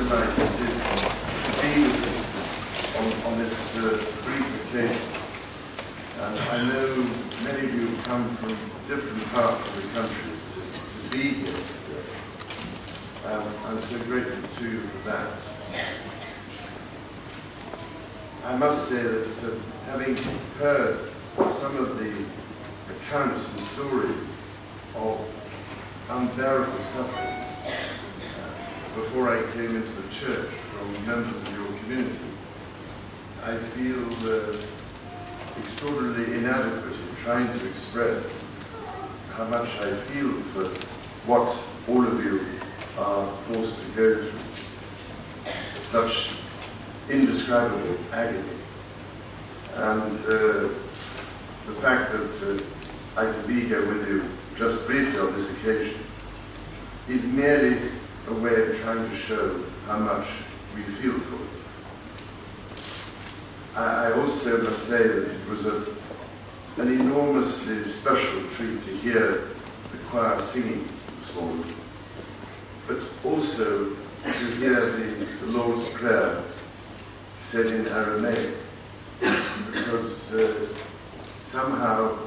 delight it is to be with you on this brief occasion. And I know many of you have come from different parts of the country to be here today. I'm so grateful to you for that. I must say that having heard some of the accounts and stories of unbearable suffering before I came into the church from members of your community, I feel extraordinarily inadequate in trying to express how much I feel for what all of you are forced to go through. Such indescribable agony. And the fact that I can be here with you just briefly on this occasion is merely a way of trying to show how much we feel for it. I also must say that it was an enormously special treat to hear the choir singing this morning, but also to hear the Lord's Prayer said in Aramaic, because somehow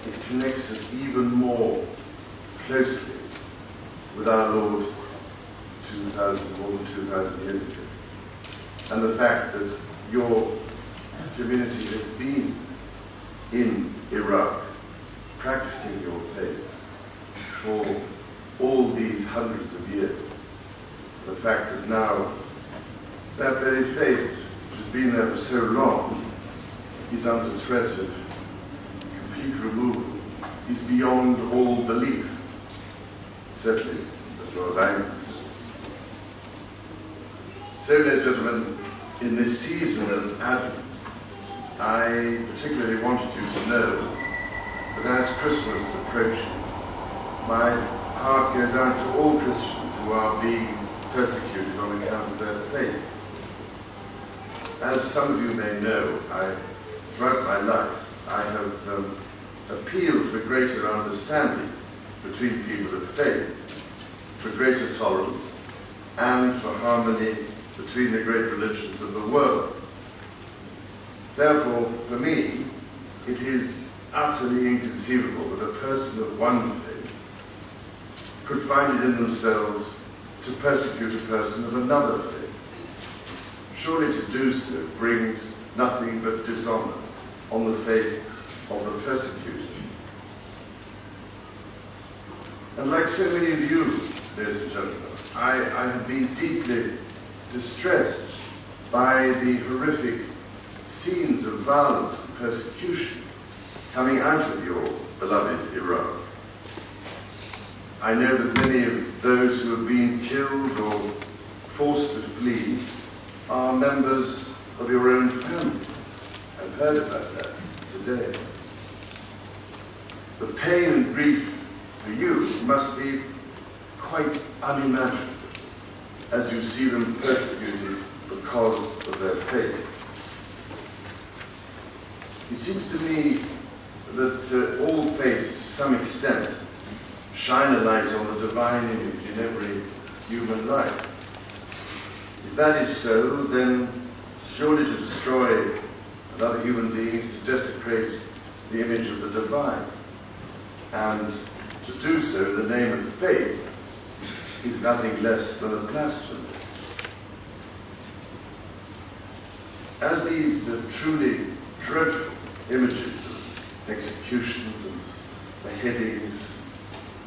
it connects us even more closely with our Lord more than 2,000 years ago. And the fact that your community has been in Iraq practicing your faith for all these hundreds of years. The fact that now that very faith, which has been there for so long, is under threat of complete removal, is beyond all belief, certainly as far as I'm concerned. So, ladies and gentlemen, in this season of Advent, I particularly wanted you to know that as Christmas approaches, my heart goes out to all Christians who are being persecuted on account of their faith. As some of you may know, throughout my life, I have appealed for greater understanding between people of faith, for greater tolerance, and for harmony between the great religions of the world. Therefore, for me, it is utterly inconceivable that a person of one faith could find it in themselves to persecute a person of another faith. Surely to do so brings nothing but dishonor on the faith of the persecuted. And like so many of you, ladies and gentlemen, I have been deeply distressed by the horrific scenes of violence and persecution coming out of your beloved Iraq. I know that many of those who have been killed or forced to flee are members of your own family. I've heard about that today. The pain and grief for you must be quite unimaginable as you see them persecuted because of their faith. It seems to me that all faiths, to some extent, shine a light on the divine image in every human life. If that is so, then surely to destroy another human being is to desecrate the image of the divine. And to do so in the name of faith is nothing less than a blasphemy. As these truly dreadful images of executions and beheadings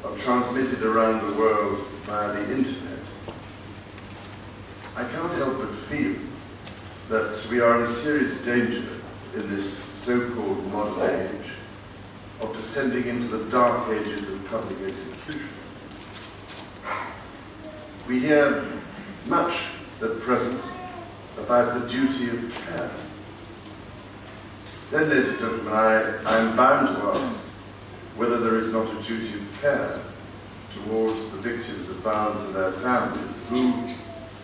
are transmitted around the world via the internet, I can't help but feel that we are in serious danger in this so-called modern age of descending into the dark ages of public execution. We hear much at present about the duty of care. Then, ladies and gentlemen, I am bound to ask whether there is not a duty of care towards the victims of violence and their families, who,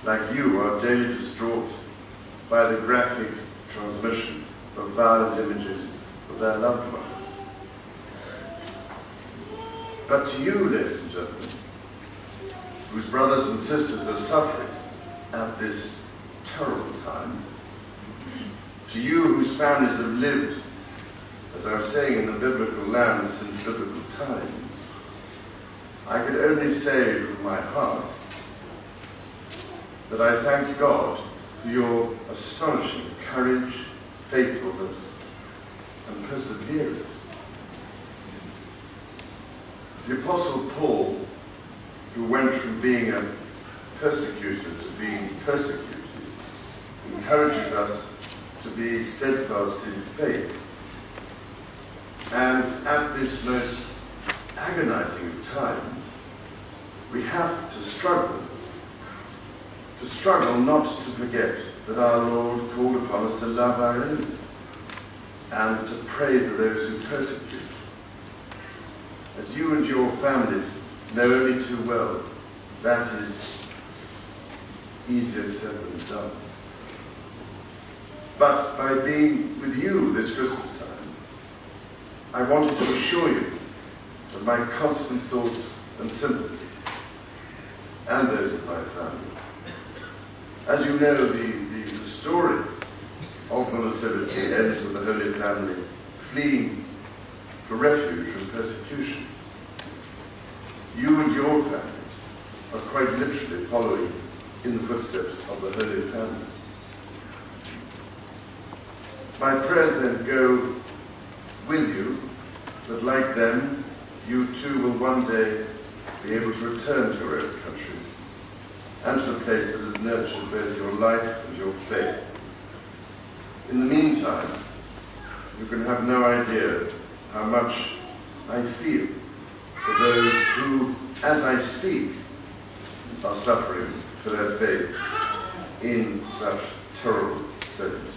like you, are daily distraught by the graphic transmission of violent images of their loved ones. But to you, ladies and gentlemen, whose brothers and sisters are suffering at this terrible time. To you whose families have lived, as I was saying, in the biblical land since biblical times, I could only say from my heart that I thank God for your astonishing courage, faithfulness, and perseverance. The Apostle Paul, who went from being a persecutor to being persecuted, encourages us to be steadfast in faith. And at this most agonizing of times, we have to struggle not to forget that our Lord called upon us to love our enemies and to pray for those who persecute. As you and your families know only too well, that is easier said than done. But by being with you this Christmas time, I wanted to assure you of my constant thoughts and sympathy, and those of my family. As you know, the story of the Nativity ends with the Holy Family fleeing for refuge from persecution. You and your families are quite literally following in the footsteps of the Holy Family. My prayers then go with you, that like them, you too will one day be able to return to your own country and to the place that has nurtured both your life and your faith. In the meantime, you can have no idea how much I feel for those who, as I speak, are suffering for their faith in such terrible circumstances.